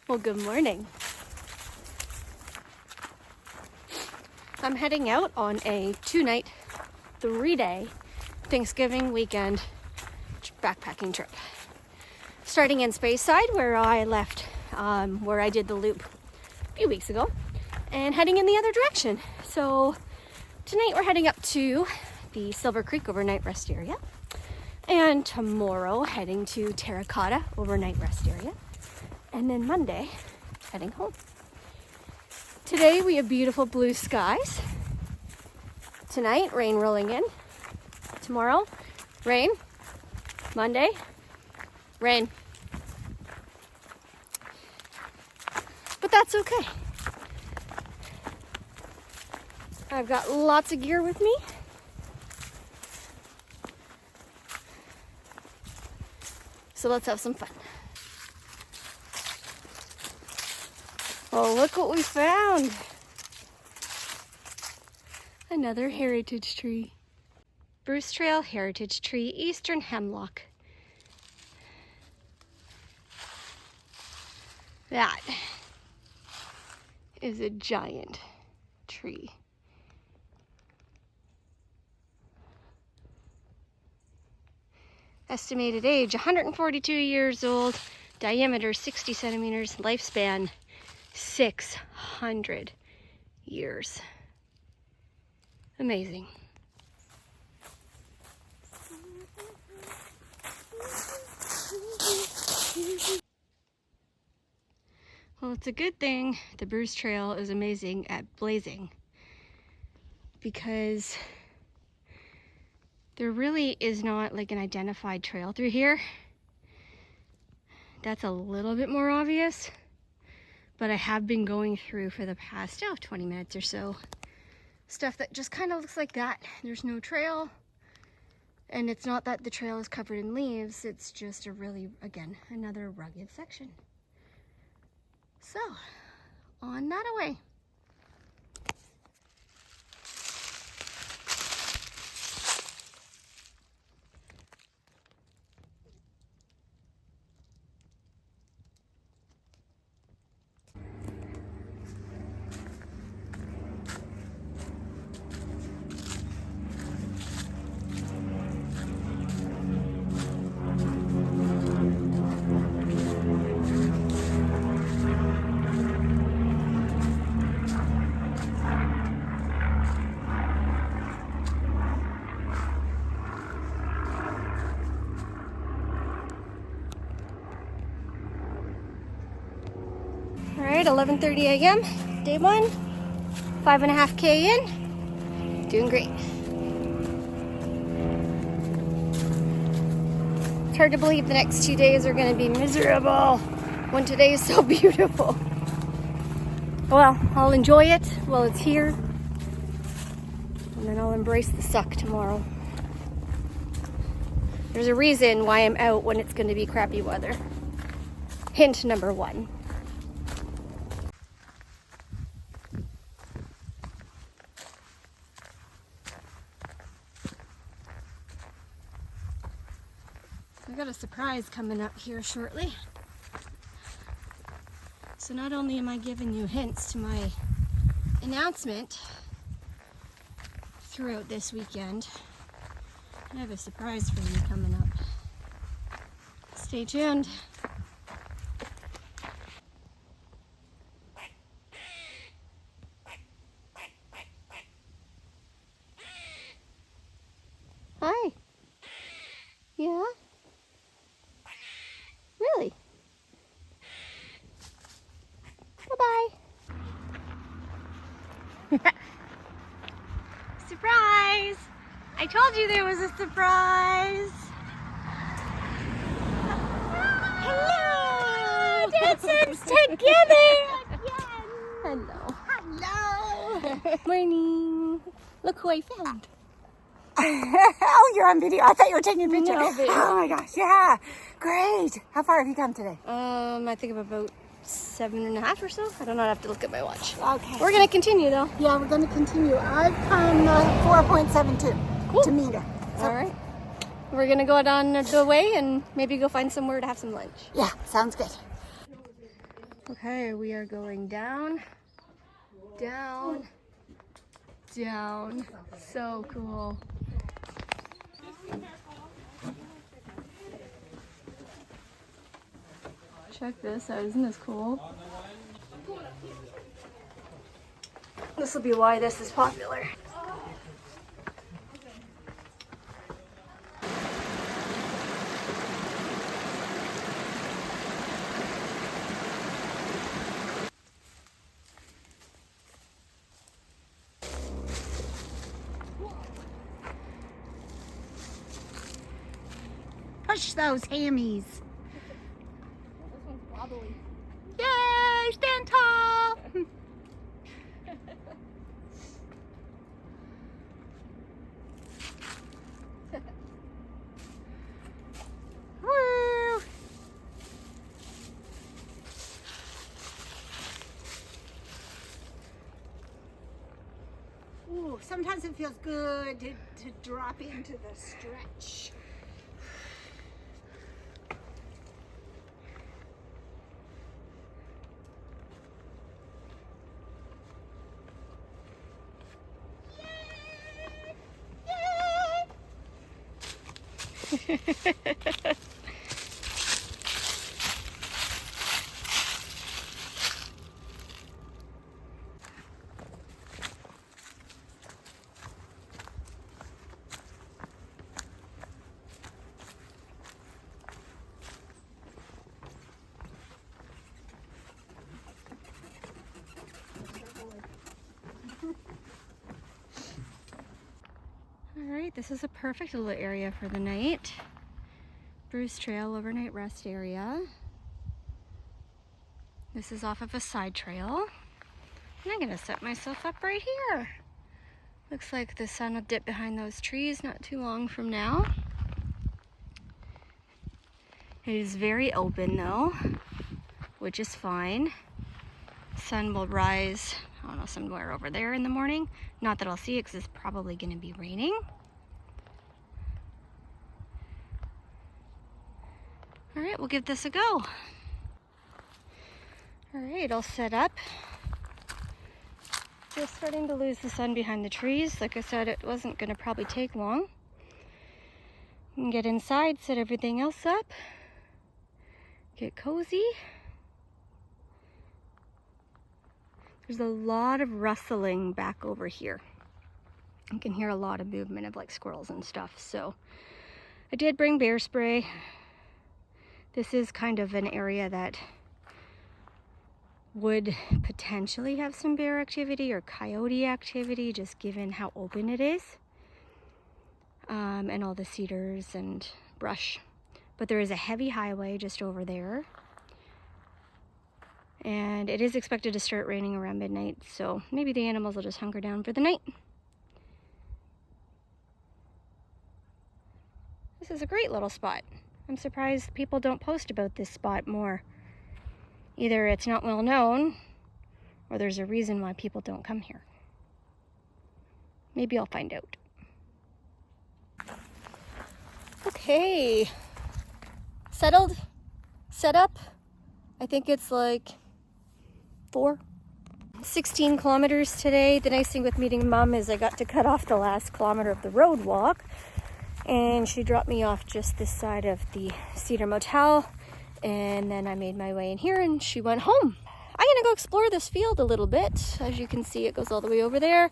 Well, good morning. I'm heading out on a 2-night, 3-day Thanksgiving weekend backpacking trip. Starting in Speyside, where I left, where I did the loop a few weeks ago, and heading in the other direction. So tonight we're heading up to the Silver Creek overnight rest area, and tomorrow heading to Terracotta overnight rest area, and then Monday heading home. Today we have beautiful blue skies. Tonight, rain rolling in. Tomorrow, rain. Monday, rain. But that's okay. I've got lots of gear with me. So let's have some fun. Oh, look what we found. Another heritage tree. Bruce Trail Heritage Tree, Eastern Hemlock. That is a giant tree. Estimated age 142 years old, diameter 60 centimeters, lifespan 600 years. Amazing. Well, it's a good thing the Bruce Trail is amazing at blazing, because there really is not like an identified trail through here. That's a little bit more obvious, but I have been going through for the past 20 minutes or so stuff that just kind of looks like that. There's no trail, and it's not that the trail is covered in leaves, it's just a really, again, another rugged section. So, on that away. Alright, 11:30 a.m. Day 1, 5.5K in. Doing great. It's hard to believe the next 2 days are going to be miserable when today is so beautiful. Well, I'll enjoy it while it's here, and then I'll embrace the suck tomorrow. There's a reason why I'm out when it's going to be crappy weather. Hint number 1. I got a surprise coming up here shortly. So not only am I giving you hints to my announcement throughout this weekend, I have a surprise for you coming up. Stay tuned. Hi. Yeah? Really? Bye-bye. Surprise! I told you there was a surprise. Hello! Dancers together again. Hello. Hello. Morning. Look who I found. Oh, you're on video. I thought you were taking a picture. No, baby. Oh my gosh, yeah. Great. How far have you come today? I think I'm about 7.5 or so. I don't know. I have to look at my watch. Okay. We're gonna continue though. Yeah, we're going to continue. I've come 4.72 to meet her. So, All right. We're gonna go down the way and maybe go find somewhere to have some lunch. yeah, sounds good. Okay, we are going down, down, down. So cool. Check this out, isn't this cool? This will be why this is popular. Push those hammies. This one's wobbly. Yay, stand tall. Woo. Ooh, sometimes it feels good to drop into the stretch. Alright, this is a perfect little area for the night. Bruce Trail overnight rest area. This is off of a side trail. And I'm gonna set myself up right here. Looks like the sun will dip behind those trees not too long from now. It is very open though, which is fine. Sun will rise, I don't know, somewhere over there in the morning. Not that I'll see it because it's probably gonna be raining. All right, we'll give this a go. All right, all set up. Just starting to lose the sun behind the trees. Like I said, it wasn't gonna probably take long. You can get inside, set everything else up, get cozy. There's a lot of rustling back over here. You can hear a lot of movement of like squirrels and stuff. So I did bring bear spray. This is kind of an area that would potentially have some bear activity or coyote activity, just given how open it is, and all the cedars and brush. But there is a heavy highway just over there, and it is expected to start raining around midnight, so maybe the animals will just hunker down for the night. This is a great little spot. I'm surprised people don't post about this spot more. Either it's not well known, or there's a reason why people don't come here. Maybe I'll find out. Okay, settled, set up. I think it's like 16 kilometers today. The nice thing with meeting Mom is I got to cut off the last kilometer of the road walk, and she dropped me off just this side of the Cedar Motel, and then I made my way in here and she went home. I'm gonna go explore this field a little bit. As you can see, it goes all the way over there.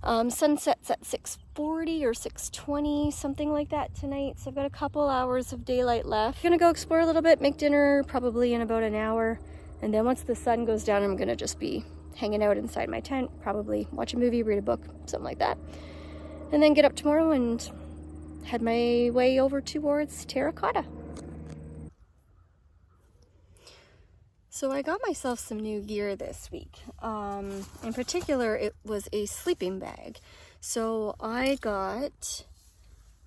Sunset's at 6:40 or 6:20, something like that tonight. So I've got a couple hours of daylight left. I'm gonna go explore a little bit, make dinner probably in about an hour. And then once the sun goes down, I'm gonna just be hanging out inside my tent, probably watch a movie, read a book, something like that. And then get up tomorrow and head my way over towards Terracotta. So I got myself some new gear this week. In particular, it was a sleeping bag. So I got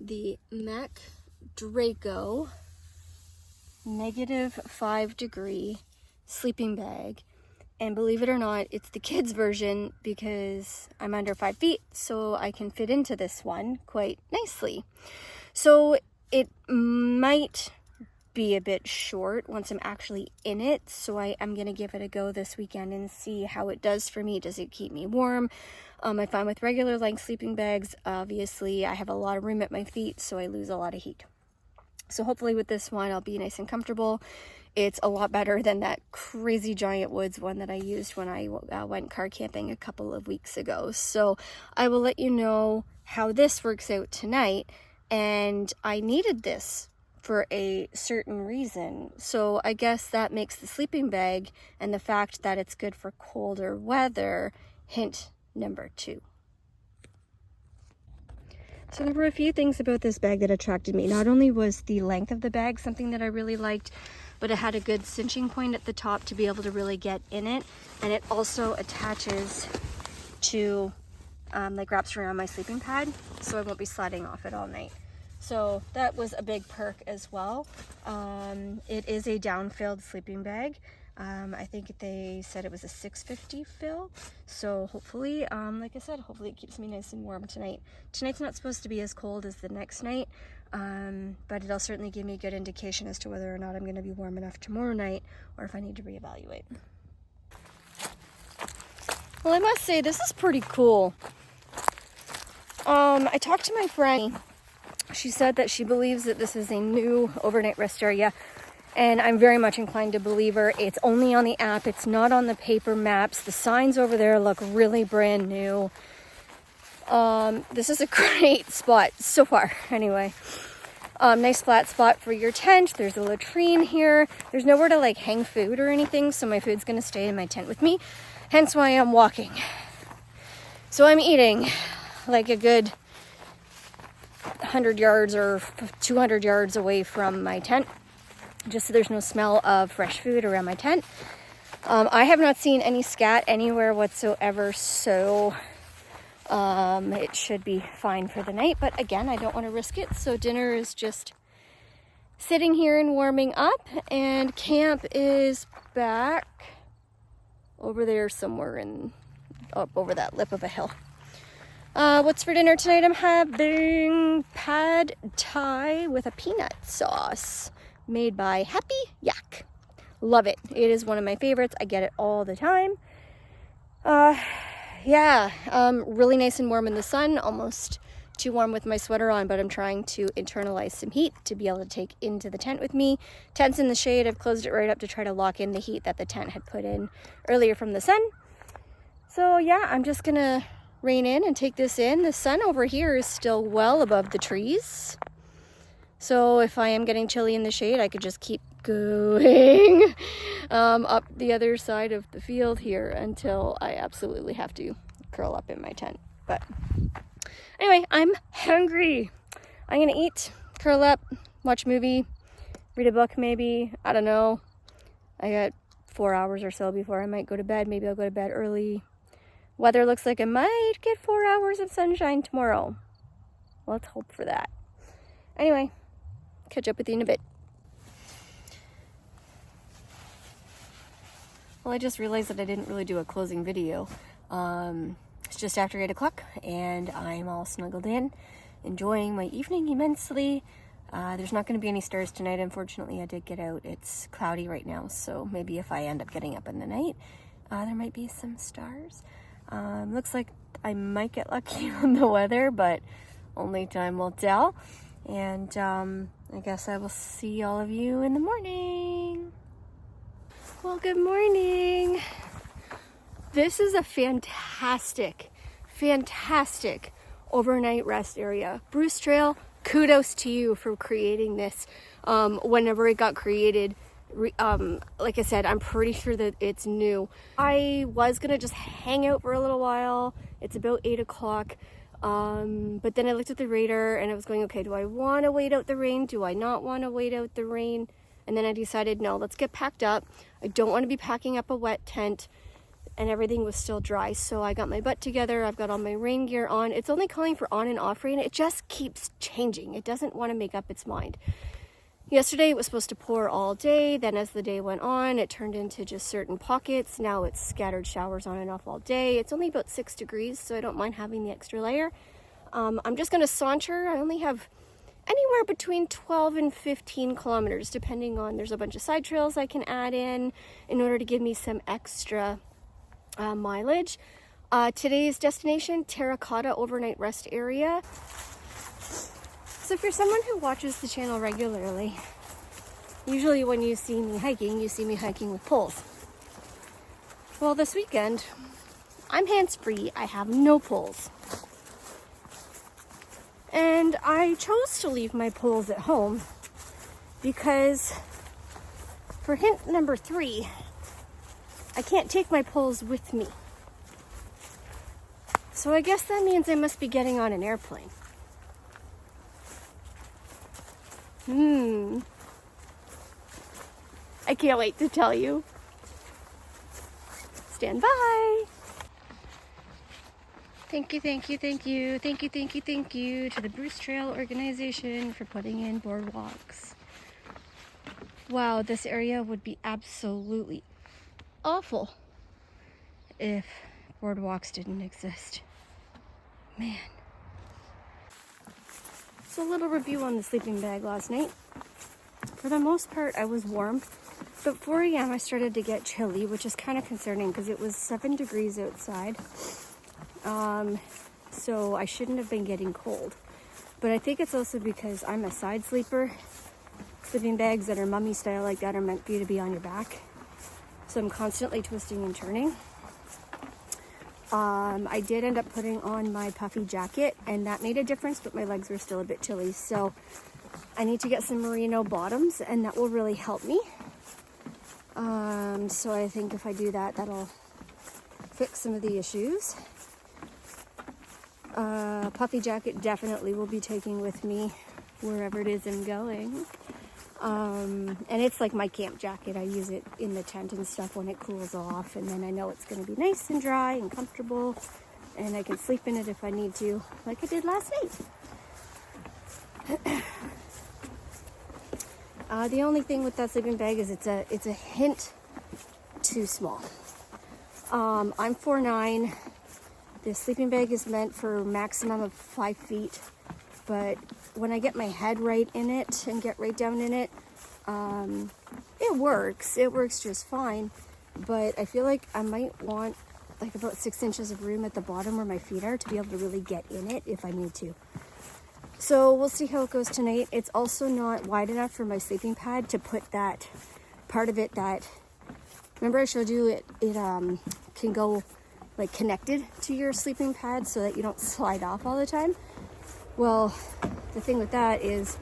the Mac Draco -5-degree sleeping bag. And believe it or not, it's the kids version because I'm under 5 feet, so I can fit into this one quite nicely. So it might be a bit short once I'm actually in it. So I am going to give it a go this weekend and see how it does for me. Does it keep me warm? I find with regular length sleeping bags, obviously I have a lot of room at my feet, so I lose a lot of heat. So hopefully with this one, I'll be nice and comfortable. It's a lot better than that crazy Giant Woods one that I used when I went car camping a couple of weeks ago. So I will let you know how this works out tonight. And I needed this for a certain reason. So I guess that makes the sleeping bag and the fact that it's good for colder weather hint number 2. So there were a few things about this bag that attracted me. Not only was the length of the bag something that I really liked, but it had a good cinching point at the top to be able to really get in it. And it also attaches to, like wraps around my sleeping pad, so I won't be sliding off it all night. So that was a big perk as well. It is a down-filled sleeping bag. I think they said it was a 650 fill. So hopefully, like I said, hopefully it keeps me nice and warm tonight. Tonight's not supposed to be as cold as the next night, but it'll certainly give me a good indication as to whether or not I'm going to be warm enough tomorrow night or if I need to reevaluate. Well, I must say, this is pretty cool. I talked to my friend. She said that she believes that this is a new overnight rest area, and I'm very much inclined to believe her. It's only on the app. It's not on the paper maps. The signs over there look really brand new. This is a great spot so far. Anyway, nice flat spot for your tent. There's a latrine here. There's nowhere to like hang food or anything, so my food's going to stay in my tent with me. Hence why I'm walking. So I'm eating like a good 100 yards or 200 yards away from my tent, just so there's no smell of fresh food around my tent. I have not seen any scat anywhere whatsoever, so it should be fine for the night. But again, I don't want to risk it, so dinner is just sitting here and warming up, and camp is back over there somewhere up over that lip of a hill. What's for dinner tonight? I'm having pad thai with a peanut sauce made by Happy Yak. Love it. It is one of my favorites. I get it all the time. Really nice and warm in the sun. Almost too warm with my sweater on, but I'm trying to internalize some heat to be able to take into the tent with me. Tent's in the shade. I've closed it right up to try to lock in the heat that the tent had put in earlier from the sun. So yeah, I'm just gonna rein in and take this in. The sun over here is still well above the trees. So if I am getting chilly in the shade, I could just keep going up the other side of the field here until I absolutely have to curl up in my tent. But anyway, I'm hungry. I'm gonna eat, curl up, watch a movie, read a book maybe. I don't know. I got 4 hours or so before I might go to bed. Maybe I'll go to bed early. Weather looks like I might get 4 hours of sunshine tomorrow. Let's hope for that. Anyway, catch up with you in a bit. Well, I just realized that I didn't really do a closing video. It's just after 8 o'clock and I'm all snuggled in, enjoying my evening immensely. There's not going to be any stars tonight, unfortunately. I did get out. It's cloudy right now, so maybe if I end up getting up in the night, there might be some stars. Looks like I might get lucky on the weather, but only time will tell. And I guess I will see all of you in the morning. Well, good morning. This is a fantastic overnight rest area. Bruce Trail, kudos to you for creating this. Whenever it got created, like I said, I'm pretty sure that it's new. I was gonna just hang out for a little while. It's about 8 o'clock. But then I looked at the radar and I was going, okay, do I want to wait out the rain? Do I not want to wait out the rain? And then I decided, no, let's get packed up. I don't want to be packing up a wet tent, and everything was still dry. So I got my butt together. I've got all my rain gear on. It's only calling for on and off rain. It just keeps changing. It doesn't want to make up its mind. Yesterday it was supposed to pour all day. Then as the day went on, it turned into just certain pockets. Now it's scattered showers on and off all day. It's only about 6 degrees, so I don't mind having the extra layer. I'm just going to saunter. I only have anywhere between 12 and 15 kilometers, depending on, there's a bunch of side trails I can add in order to give me some extra mileage. Today's destination, Terracotta Overnight Rest Area. So if you're someone who watches the channel regularly, usually when you see me hiking with poles. Well, this weekend, I'm hands-free. I have no poles. And I chose to leave my poles at home because for hint number 3, I can't take my poles with me. So I guess that means I must be getting on an airplane. I can't wait to tell you. Stand by. Thank you to the Bruce Trail organization for putting in boardwalks. Wow, this area would be absolutely awful if boardwalks didn't exist. Man. So a little review on the sleeping bag last night. For the most part, I was warm, but 4 a.m. I started to get chilly, which is kind of concerning because it was 7 degrees outside. So I shouldn't have been getting cold. But I think it's also because I'm a side sleeper. Sleeping bags that are mummy style like that are meant for you to be on your back. So I'm constantly twisting and turning. I did end up putting on my puffy jacket, and that made a difference, but my legs were still a bit chilly. So I need to get some merino bottoms, and that will really help me. So I think if I do that, that'll fix some of the issues. Puffy jacket definitely will be taking with me wherever it is I'm going. And it's like my camp jacket. I use it in the tent and stuff when it cools off, and then I know it's going to be nice and dry and comfortable, and I can sleep in it if I need to, like I did last night. The only thing with that sleeping bag is it's a hint too small. I'm 4'9". The sleeping bag is meant for a maximum of 5 feet, but when I get my head right in it and get right down in it, it works. It works just fine, but I feel like I might want like about 6 inches of room at the bottom where my feet are to be able to really get in it if I need to. So we'll see how it goes tonight. It's also not wide enough for my sleeping pad to put that part of it that, remember I showed you it can go like connected to your sleeping pad so that you don't slide off all the time. Well, the thing with that is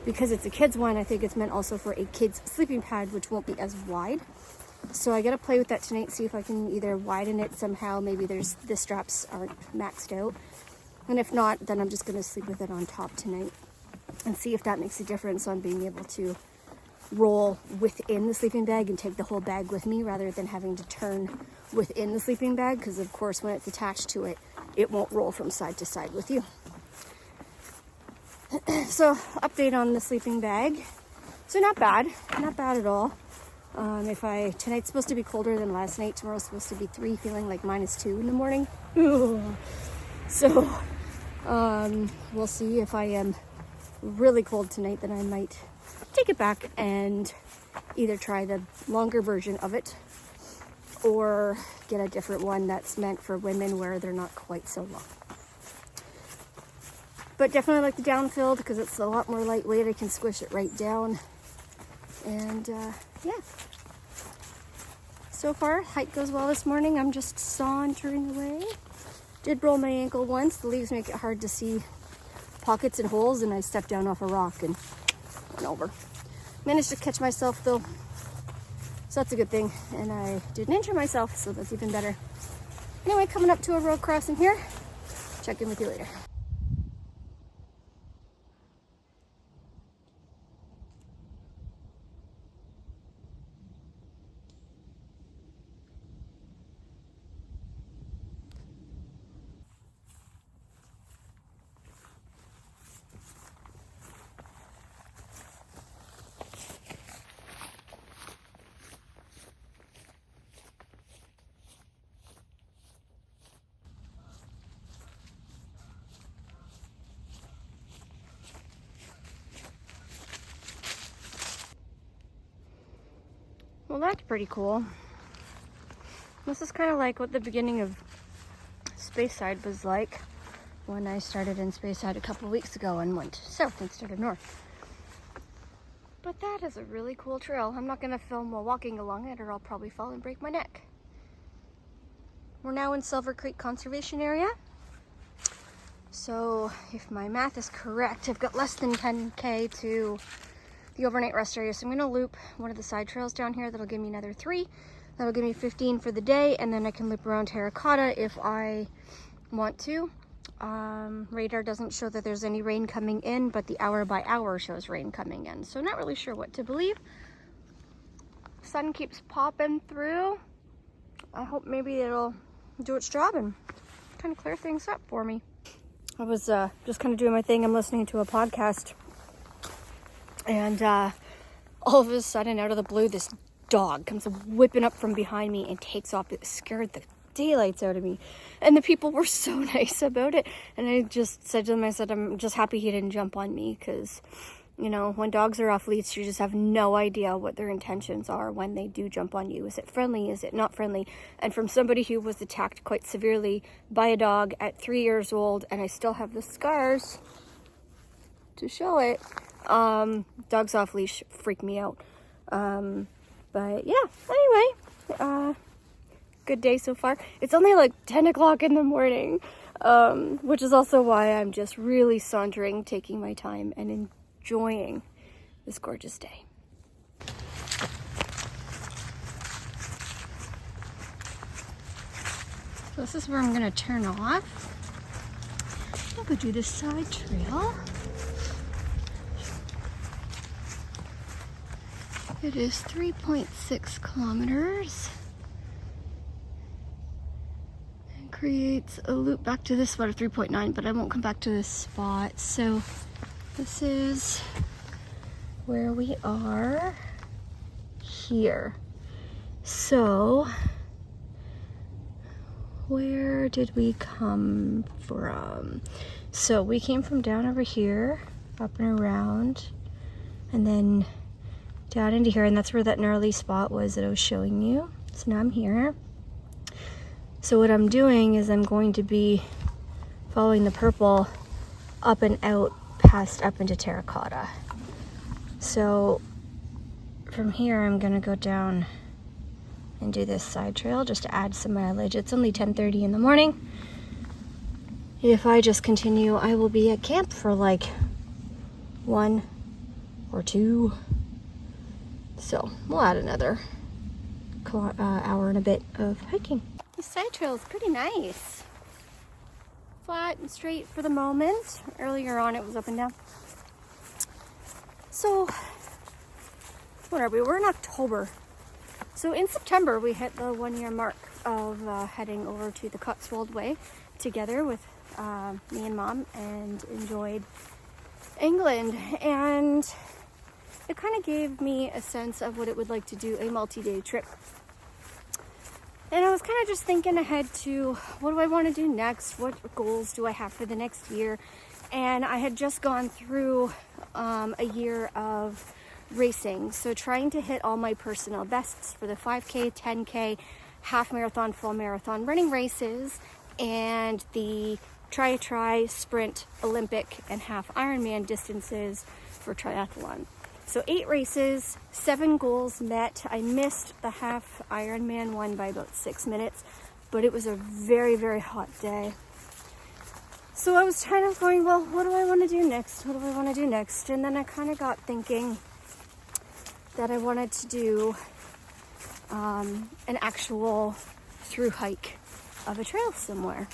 because it's a kid's one, I think it's meant also for a kid's sleeping pad, which won't be as wide. So I gotta play with that tonight, see if I can either widen it somehow. Maybe the straps aren't maxed out. And if not, then I'm just gonna sleep with it on top tonight and see if that makes a difference on being able to roll within the sleeping bag and take the whole bag with me rather than having to turn within the sleeping bag, because of course when it's attached to it, it won't roll from side to side with you. So update on the sleeping bag. So not bad at all. Tonight's supposed to be colder than last night. Tomorrow's supposed to be 3, feeling like -2 in the morning. So we'll see. If I am really cold tonight, then I might take it back and either try the longer version of it or get a different one that's meant for women where they're not quite so long. But definitely like the downfilled because it's a lot more lightweight. I can squish it right down. And yeah. So far, hike goes well this morning. I'm just sauntering away. Did roll my ankle once. The leaves make it hard to see pockets and holes, and I stepped down off a rock and went over. Managed to catch myself though, so that's a good thing. And I didn't injure myself, so that's even better. Anyway, coming up to a road crossing here. Check in with you later. Well, that's pretty cool. This is kind of like what the beginning of Speyside was like when I started in Speyside a couple weeks ago and went south instead of north. But that is a really cool trail. I'm not going to film while walking along it or I'll probably fall and break my neck. We're now in Silver Creek Conservation Area. So if my math is correct, I've got less than 10K to the overnight rest area. So I'm going to loop one of the side trails down here. That'll give me another 3. That'll give me 15 for the day. And then I can loop around Terracotta if I want to. Radar doesn't show that there's any rain coming in, but the hour by hour shows rain coming in. So not really sure what to believe. Sun keeps popping through. I hope maybe it'll do its job and kind of clear things up for me. I was just kind of doing my thing. I'm listening to a podcast. And all of a sudden, out of the blue, this dog comes whipping up from behind me and takes off. It scared the daylights out of me. And the people were so nice about it. And I just said to them, I said, I'm just happy he didn't jump on me because, you know, when dogs are off leash, you just have no idea what their intentions are when they do jump on you. Is it friendly? Is it not friendly? And from somebody who was attacked quite severely by a dog at 3 years old, and I still have the scars to show it, dogs off leash freak me out. But yeah, anyway, good day so far. It's only like 10 o'clock in the morning, which is also why I'm just really sauntering, taking my time and enjoying this gorgeous day. So this is where I'm gonna turn off. I'll go do this side trail. It is 3.6 kilometers. It creates a loop back to this spot of 3.9, but I won't come back to this spot. So this is where we are here. So where did we come from? So we came from down over here, up and around, and then down into here, and that's where that gnarly spot was that I was showing you. So now I'm here. So what I'm doing is I'm going to be following the purple up and out past up into Terracotta. So from here I'm gonna go down and do this side trail just to add some mileage. It's only 10:30 in the morning. If I just continue, I will be at camp for like 1 or 2. So we'll add another hour and a bit of hiking. The side trail is pretty nice. Flat and straight for the moment. Earlier on it was up and down. So what are we? We're in October. So in September we hit the 1-year mark of heading over to the Cotswold Way together with me and Mom and enjoyed England. And it kind of gave me a sense of what it would like to do a multi-day trip. And I was kind of just thinking ahead to what do I want to do next? What goals do I have for the next year? And I had just gone through a year of racing. So trying to hit all my personal bests for the 5K, 10K, half marathon, full marathon running races, and the try, sprint, Olympic, and half Ironman distances for triathlon. So 8 races, 7 goals met. I missed the half Ironman one by about 6 minutes, but it was a very, very hot day. So I was kind of going, well, what do I want to do next? What do I want to do next? And then I kind of got thinking that I wanted to do an actual through hike of a trail somewhere.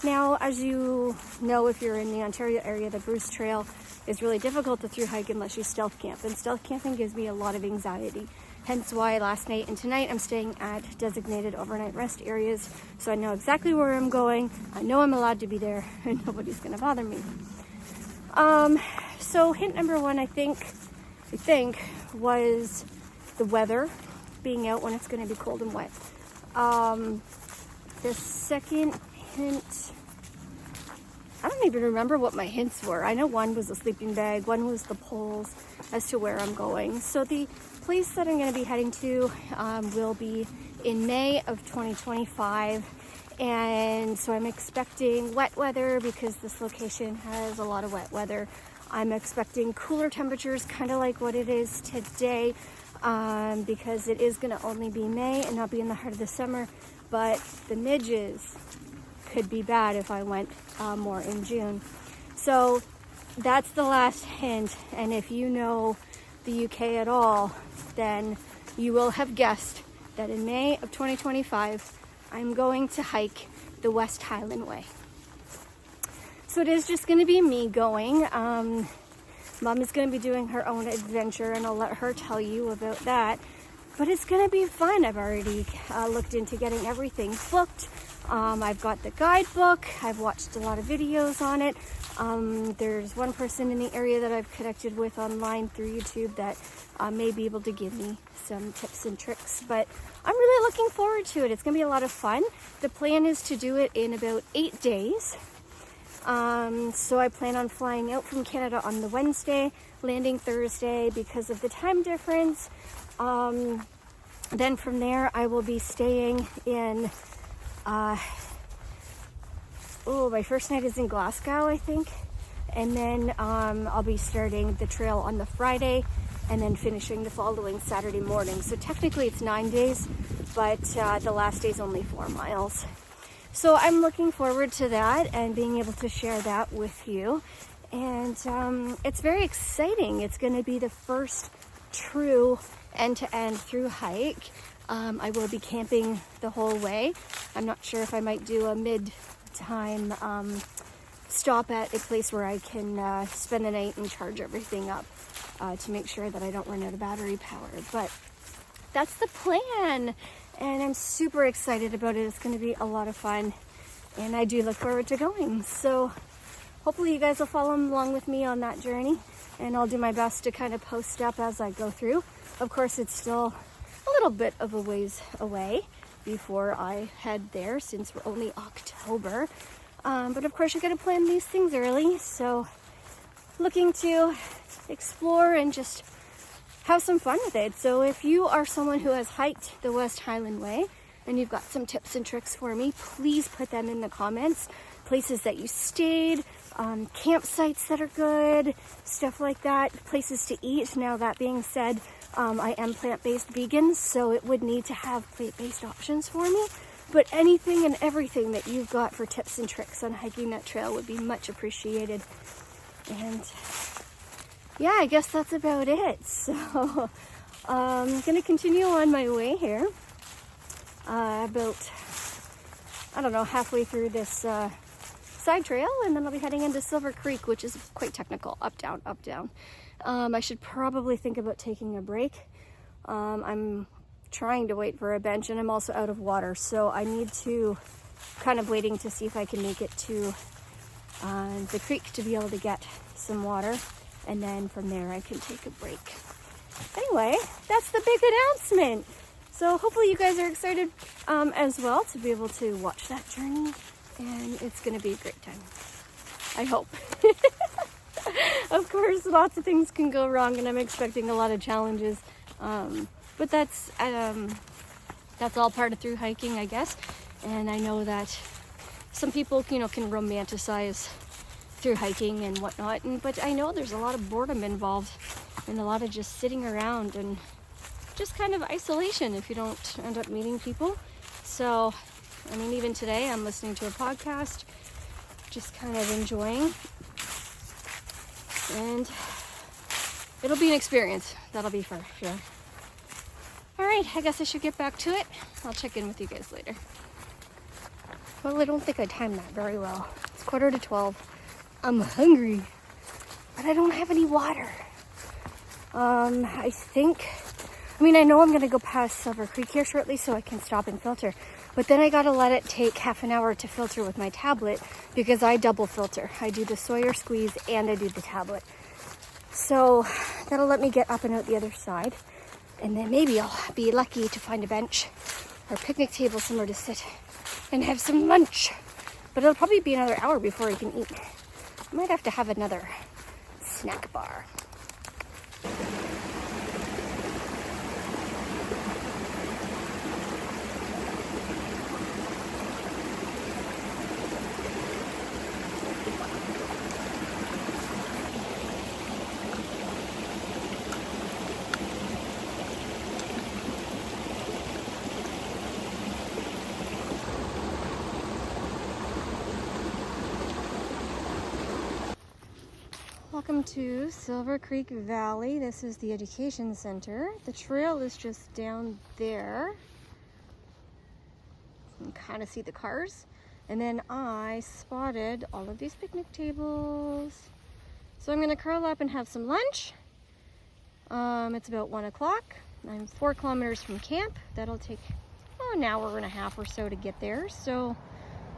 Now, as you know, if you're in the Ontario area, the Bruce Trail is really difficult to through hike unless you stealth camp. And stealth camping gives me a lot of anxiety. Hence why last night and tonight I'm staying at designated overnight rest areas. So I know exactly where I'm going. I know I'm allowed to be there and nobody's going to bother me. So hint number 1, I think, was the weather, being out when it's going to be cold and wet. The second hint, I don't even remember what my hints were. I know one was a sleeping bag, one was the poles as to where I'm going. So the place that I'm going to be heading to will be in May of 2025. And so I'm expecting wet weather because this location has a lot of wet weather. I'm expecting cooler temperatures, kind of like what it is today, because it is going to only be May and not be in the heart of the summer. But the midges could be bad if I went more in June. So that's the last hint. And if you know the UK at all, then you will have guessed that in May of 2025, I'm going to hike the West Highland Way. So it is just going to be me going. Mom is going to be doing her own adventure, and I'll let her tell you about that. But it's going to be fun. I've already looked into getting everything booked. I've got the guidebook. I've watched a lot of videos on it. There's one person in the area that I've connected with online through YouTube that may be able to give me some tips and tricks. But I'm really looking forward to it. It's going to be a lot of fun. The plan is to do it in about 8 days. So I plan on flying out from Canada on the Wednesday, landing Thursday because of the time difference. Then from there, I will be staying in, my first night is in Glasgow, I think. And then I'll be starting the trail on the Friday and then finishing the following Saturday morning. So technically it's 9 days, but the last day is only 4 miles. So I'm looking forward to that and being able to share that with you. And it's very exciting. It's going to be the first true end-to-end through hike. I will be camping the whole way. I'm not sure if I might do a mid-time stop at a place where I can spend the night and charge everything up to make sure that I don't run out of battery power. But that's the plan, and I'm super excited about it. It's going to be a lot of fun, and I do look forward to going. So hopefully you guys will follow along with me on that journey, and I'll do my best to kind of post up as I go through. Of course, it's still a little bit of a ways away before I head there, since we're only October. But of course, you got to plan these things early. So looking to explore and just have some fun with it. So if you are someone who has hiked the West Highland Way and you've got some tips and tricks for me, please put them in the comments. Places that you stayed, campsites that are good, stuff like that, places to eat. Now, that being said, I am plant-based vegan, so it would need to have plant-based options for me. But anything and everything that you've got for tips and tricks on hiking that trail would be much appreciated. And yeah, I guess that's about it. So I'm going to continue on my way here. About, I don't know, halfway through this side trail, and then I'll be heading into Silver Creek, which is quite technical. Up, down, up, down. I should probably think about taking a break. I'm trying to wait for a bench, and I'm also out of water, so I need to kind of waiting to see if I can make it to the creek to be able to get some water, and then from there I can take a break. Anyway, that's the big announcement. So hopefully you guys are excited as well to be able to watch that journey, and it's going to be a great time. I hope. Of course, lots of things can go wrong, and I'm expecting a lot of challenges. But that's all part of through hiking, I guess. And I know that some people, can romanticize through hiking and whatnot. But I know there's a lot of boredom involved, and a lot of just sitting around and just kind of isolation if you don't end up meeting people. So, even today I'm listening to a podcast, just kind of enjoying. And it'll be an experience. That'll be for sure. All right, I guess I should get back to it. I'll check in with you guys later. Well, I don't think I timed that very well. It's 11:45. I'm hungry, but I don't have any water. I know I'm going to go past Silver Creek here shortly so I can stop and filter. But then I got to let it take half an hour to filter with my tablet because I double filter. I do the Sawyer squeeze and I do the tablet. So that'll let me get up and out the other side. And then maybe I'll be lucky to find a bench or picnic table somewhere to sit and have some lunch. But it'll probably be another hour before I can eat. I might have to have another snack bar. Welcome to Silver Creek Valley. This is the education center. The trail is just down there. You can kind of see the cars. And then I spotted all of these picnic tables. So I'm gonna curl up and have some lunch. It's about 1 o'clock. I'm 4 kilometers from camp. That'll take an hour and a half or so to get there. So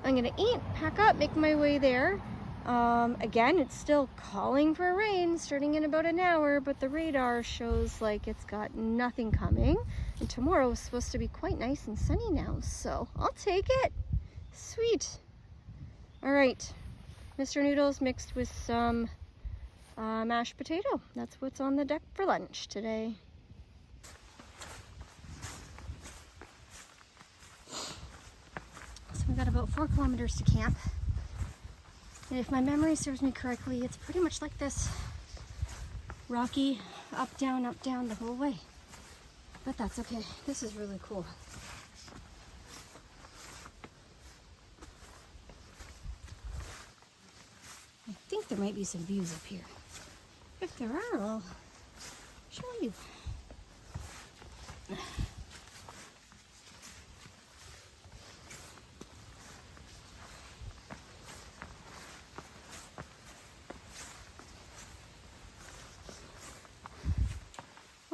I'm gonna eat, pack up, make my way there. Again, it's still calling for rain starting in about an hour, but the radar shows like it's got nothing coming. And tomorrow is supposed to be quite nice and sunny now, so I'll take it. Sweet. All right, Mr. Noodles mixed with some mashed potato. That's what's on the deck for lunch today. So we've got about 4 kilometers to camp. And if my memory serves me correctly, it's pretty much like this. Rocky, up, down, the whole way. But that's okay. This is really cool. I think there might be some views up here. If there are, I'll show you.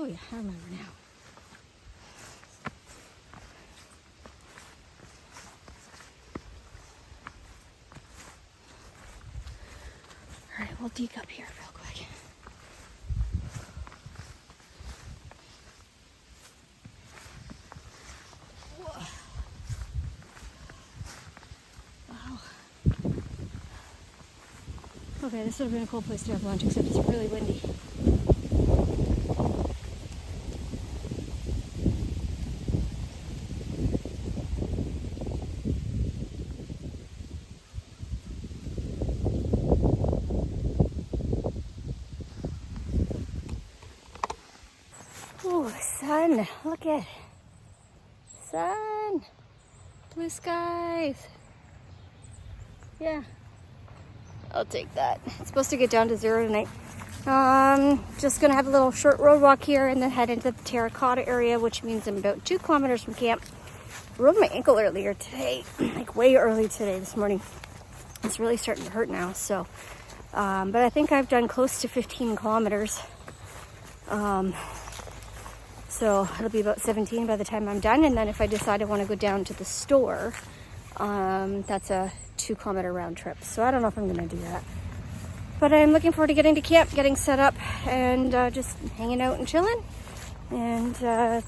Oh yeah, I remember now. All right, we'll dig up here real quick. Whoa. Wow. Okay, this would have been a cool place to have lunch, except it's really windy. Oh, sun, look at sun, blue skies. Yeah, I'll take that. It's supposed to get down to 0 tonight. Just gonna have a little short road walk here and then head into the Terracotta area, which means I'm about 2 kilometers from camp. I rolled my ankle earlier today, like way early today, this morning. It's really starting to hurt now, so, but I think I've done close to 15 kilometers. So it'll be about 17 by the time I'm done. And then if I decide I want to go down to the store, that's a 2 kilometer round trip. So I don't know if I'm going to do that. But I'm looking forward to getting to camp, getting set up, and just hanging out and chilling. And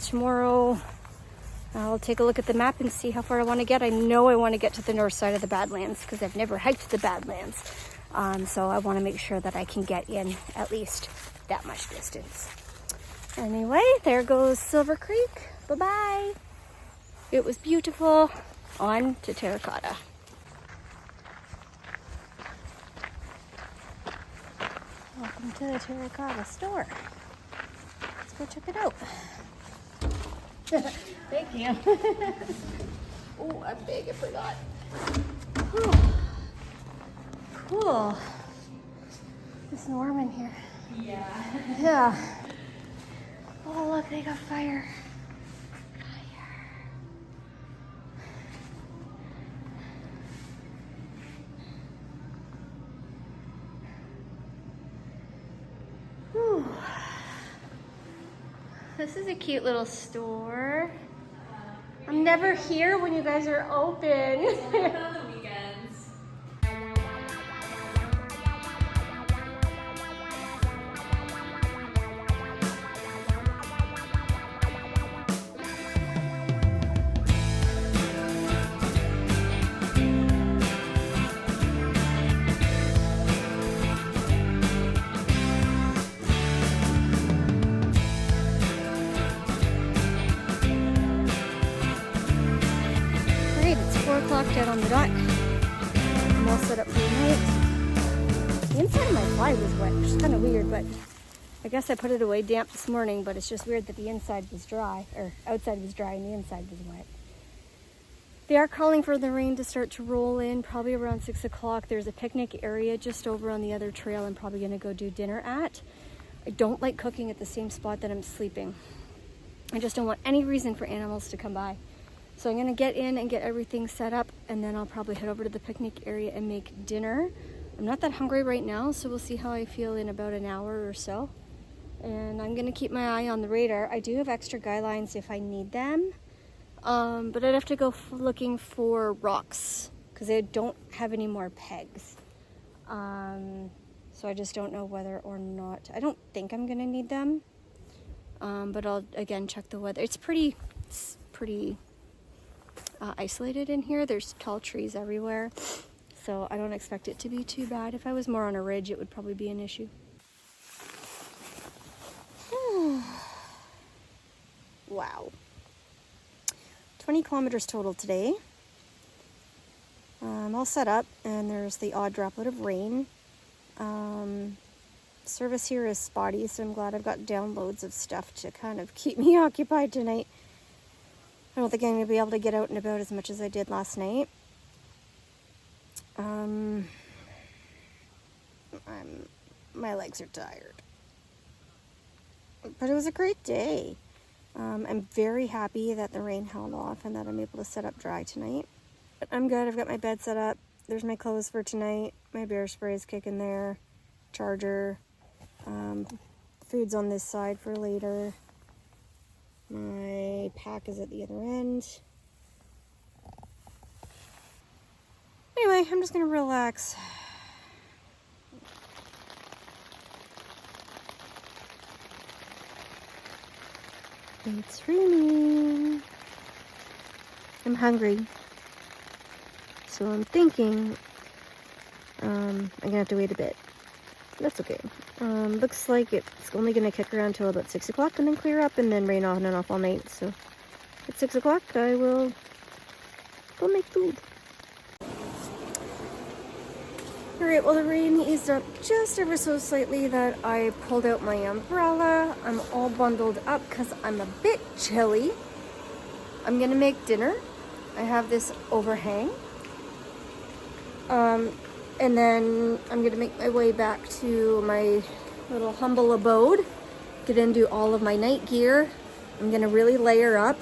tomorrow I'll take a look at the map and see how far I want to get. I know I want to get to the north side of the Badlands because I've never hiked the Badlands. So I want to make sure that I can get in at least that much distance. Anyway, there goes Silver Creek. Bye-bye. It was beautiful. On to Terracotta. Welcome to the Terracotta store. Let's go check it out. Thank you. Oh, I'm big, I forgot. Whew. Cool. It's warm in here. Yeah. Yeah. Oh, look, they got fire. Fire. Whew. This is a cute little store. I'm never here when you guys are open. On the weekends. Dead on the dot. I'm all set up for the night. The inside of my fly was wet, which is kind of weird, but I guess I put it away damp this morning, but it's just weird that the inside was dry, or outside was dry and the inside was wet. They are calling for the rain to start to roll in probably around 6 o'clock. There's a picnic area just over on the other trail I'm probably going to go do dinner at. I don't like cooking at the same spot that I'm sleeping. I just don't want any reason for animals to come by. So I'm going to get in and get everything set up, and then I'll probably head over to the picnic area and make dinner. I'm not that hungry right now, so we'll see how I feel in about an hour or so. And I'm going to keep my eye on the radar. I do have extra guy lines if I need them, but I'd have to go looking for rocks because I don't have any more pegs. So I just don't know whether or not. I don't think I'm going to need them, but I'll again check the weather. It's pretty isolated in here. There's tall trees everywhere, so I don't expect it to be too bad. If I was more on a ridge, it would probably be an issue. Wow. 20 kilometers total today. I'm all set up, and there's the odd droplet of rain. Service here is spotty, so I'm glad I've got downloads of stuff to kind of keep me occupied tonight. I don't think I'm going to be able to get out and about as much as I did last night. My legs are tired. But it was a great day. I'm very happy that the rain held off and that I'm able to set up dry tonight. But I'm good. I've got my bed set up. There's my clothes for tonight. My bear spray is kicking there. Charger. Food's on this side for later. My pack is at the other end. Anyway, I'm just going to relax. It's raining. I'm hungry. So I'm thinking I'm going to have to wait a bit. That's okay. Looks like it's only going to kick around till about 6 o'clock and then clear up and then rain on and off all night. So at 6 o'clock I will go make food. Alright, well the rain eased up just ever so slightly that I pulled out my umbrella. I'm all bundled up because I'm a bit chilly. I'm going to make dinner. I have this overhang. And then I'm going to make my way back to my little humble abode, get into all of my night gear. I'm going to really layer up.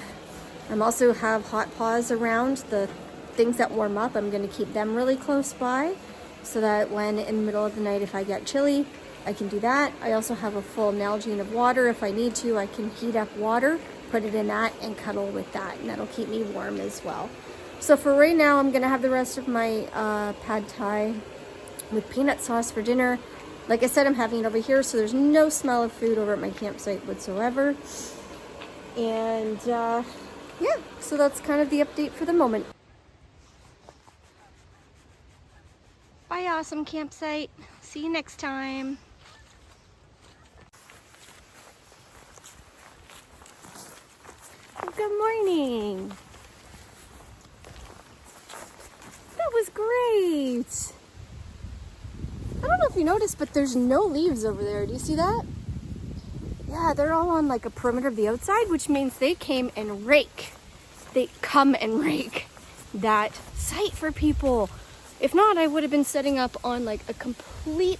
I'm also have hot paws around, the things that warm up. I'm going to keep them really close by so that when in the middle of the night, if I get chilly, I can do that. I also have a full Nalgene of water. If I need to, I can heat up water, put it in that, and cuddle with that, and that'll keep me warm as well. So for right now, I'm going to have the rest of my pad thai with peanut sauce for dinner. Like I said, I'm having it over here, so there's no smell of food over at my campsite whatsoever. And yeah, so that's kind of the update for the moment. Bye, awesome campsite. See you next time. Good morning. That was great. I don't know if you noticed, but there's no leaves over there. Do you see that? Yeah, they're all on like a perimeter of the outside, which means they came and rake. They come and rake that site for people. If not, I would have been setting up on like a complete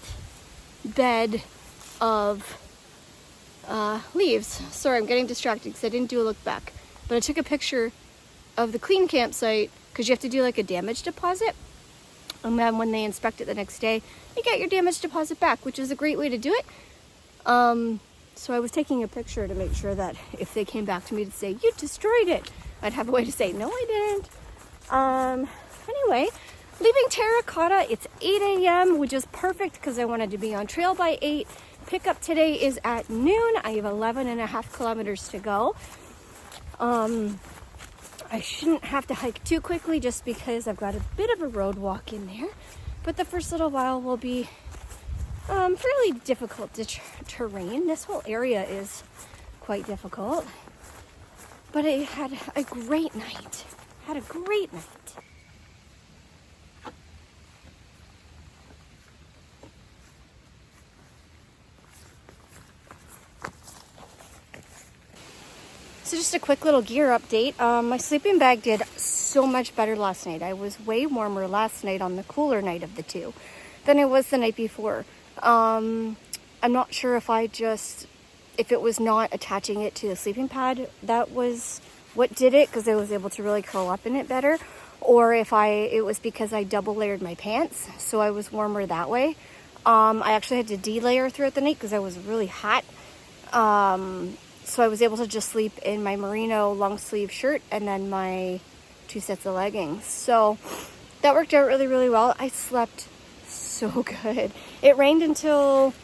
bed of leaves. Sorry, I'm getting distracted because I didn't do a look back. But I took a picture of the clean campsite because you have to do like a damage deposit. And then when they inspect it the next day, you get your damage deposit back, which is a great way to do it. So I was taking a picture to make sure that if they came back to me to say, you destroyed it, I'd have a way to say, no, I didn't. Anyway, leaving Terracotta, it's 8 a.m., which is perfect because I wanted to be on trail by 8. Pickup today is at noon. I have 11.5 kilometers to go. I shouldn't have to hike too quickly just because I've got a bit of a road walk in there. But the first little while will be fairly difficult terrain. This whole area is quite difficult. But I had a great night. So just a quick little gear update. My sleeping bag did so much better last night. I was way warmer last night on the cooler night of the two than it was the night before. I'm not sure if it was not attaching it to the sleeping pad that was what did it, because I was able to really curl up in it better, or if it was because I double layered my pants, so I was warmer that way. I actually had to de-layer throughout the night because I was really hot. So I was able to just sleep in my merino long sleeve shirt and then my 2 sets of leggings. So that worked out really, really well. I slept so good. It rained until,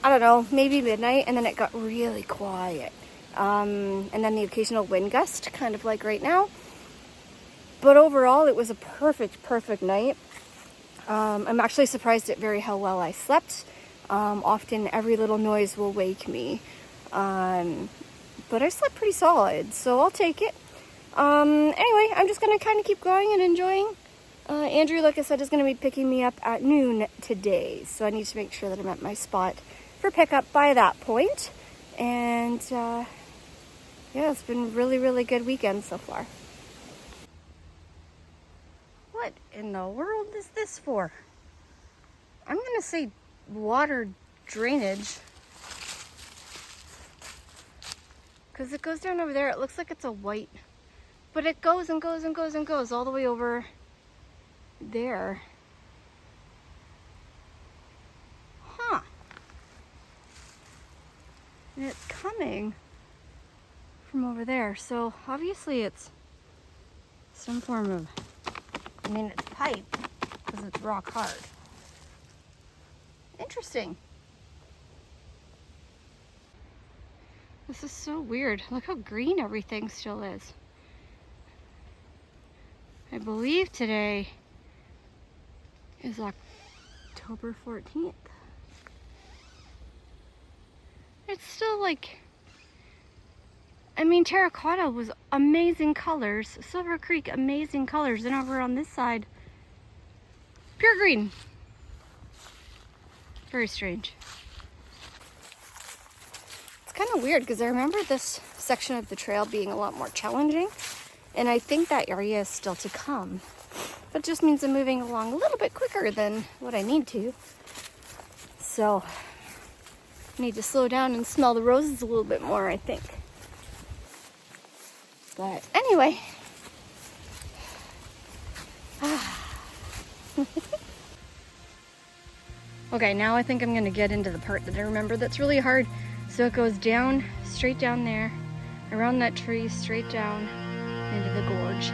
I don't know, maybe midnight, and then it got really quiet. And then the occasional wind gust, kind of like right now. But overall, it was a perfect night. I'm actually surprised at how well I slept. Often every little noise will wake me. But I slept pretty solid, so I'll take it. Anyway, I'm just going to kind of keep going and enjoying. Andrew, like I said, is going to be picking me up at noon today. So I need to make sure that I'm at my spot for pickup by that point. And yeah, it's been really, really good weekend so far. What in the world is this for? I'm going to say water drainage. Because it goes down over there. It looks like it's a white. But it goes and goes and goes and goes all the way over there. Huh. And it's coming from over there. So obviously it's some form of, it's pipe because it's rock hard. Interesting. This is so weird. Look how green everything still is. I believe today is October 14th. It's still like, terracotta was amazing colors. Silver Creek, amazing colors. And over on this side, pure green. Very strange. It's kind of weird because I remember this section of the trail being a lot more challenging, and I think that area is still to come. But it just means I'm moving along a little bit quicker than what I need to. So I need to slow down and smell the roses a little bit more, I think. But anyway. Okay, now I think I'm going to get into the part that I remember that's really hard. So it goes down, straight down there, around that tree, straight down into the gorge.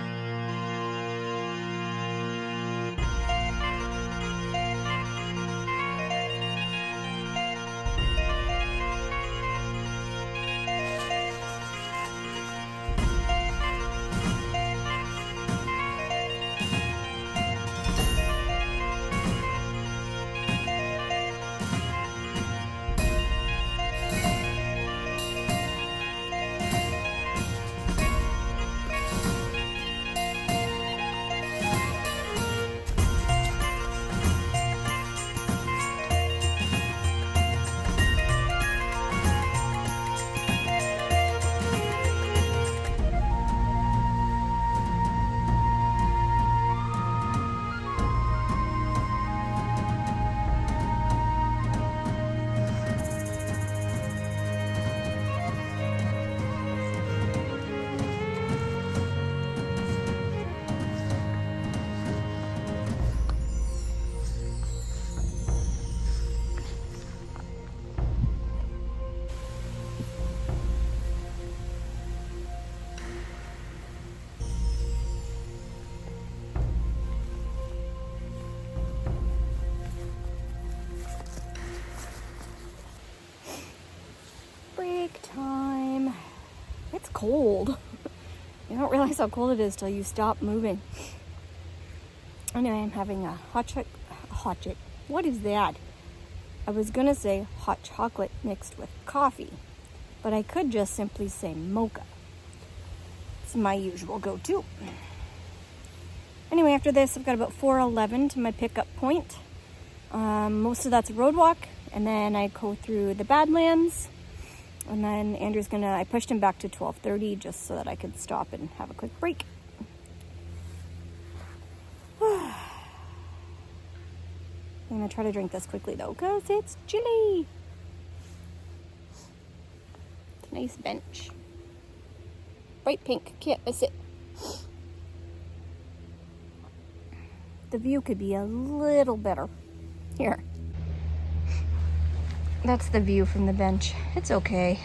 Break time. It's cold. You don't realize how cold it is till you stop moving. Anyway, I'm having a hot chocolate. What is that? I was gonna say hot chocolate mixed with coffee, but I could just simply say mocha. It's my usual go-to. Anyway, after this, I've got about 4:11 to my pickup point. Most of that's a road walk, and then I go through the Badlands, And then Andrew's I pushed him back to 12:30 just so that I could stop and have a quick break. I'm gonna try to drink this quickly though, because it's chilly. It's a nice bench. Bright pink, can't miss it. The view could be a little better. Here. That's the view from the bench. It's okay.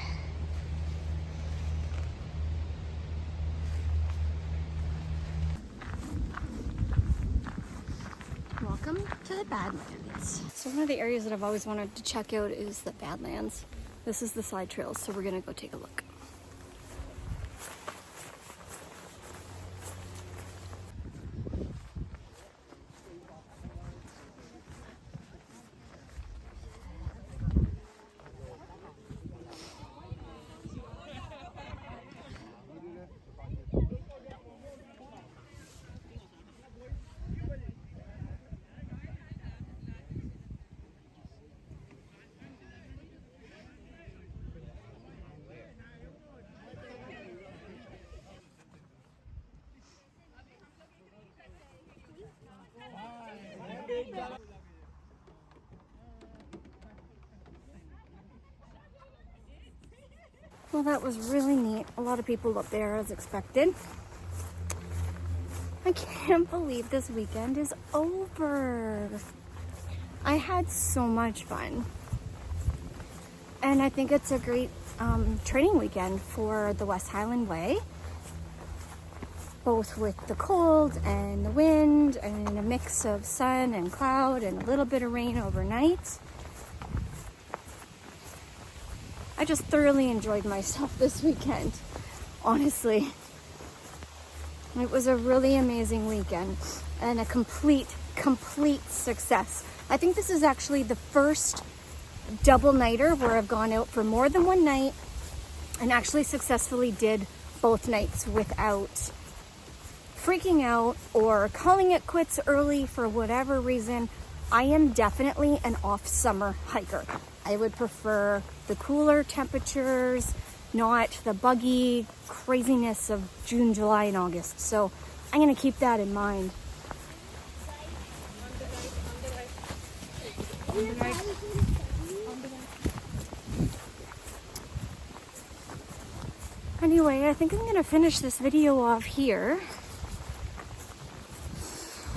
Welcome to the Badlands. So one of the areas that I've always wanted to check out is the Badlands. This is the side trails, so we're gonna go take a look. Well, that was really neat. A lot of people up there as expected. I can't believe this weekend is over. I had so much fun. And I think it's a great training weekend for the West Highland Way. Both with the cold and the wind and a mix of sun and cloud and a little bit of rain overnight. I just thoroughly enjoyed myself this weekend, honestly. It was a really amazing weekend and a complete success. I think this is actually the first double nighter where I've gone out for more than one night and actually successfully did both nights without freaking out or calling it quits early for whatever reason. I am definitely an off-summer hiker. I would prefer the cooler temperatures, not the buggy craziness of June, July, and August. So I'm gonna keep that in mind. Anyway, I think I'm gonna finish this video off here.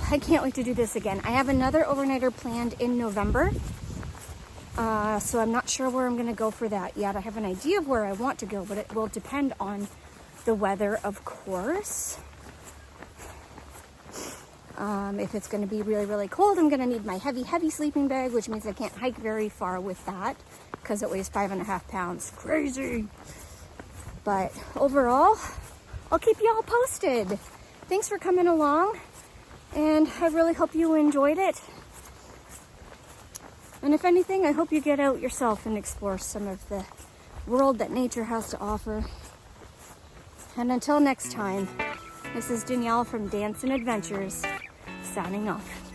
I can't wait to do this again. I have another overnighter planned in November. So I'm not sure where I'm going to go for that yet. I have an idea of where I want to go, but it will depend on the weather, of course. If it's going to be really, really cold, I'm going to need my heavy sleeping bag, which means I can't hike very far with that because it weighs 5.5 pounds. Crazy. But overall, I'll keep you all posted. Thanks for coming along, and I really hope you enjoyed it. And if anything, I hope you get out yourself and explore some of the world that nature has to offer. And until next time, this is Danielle from Dance and Adventures, signing off.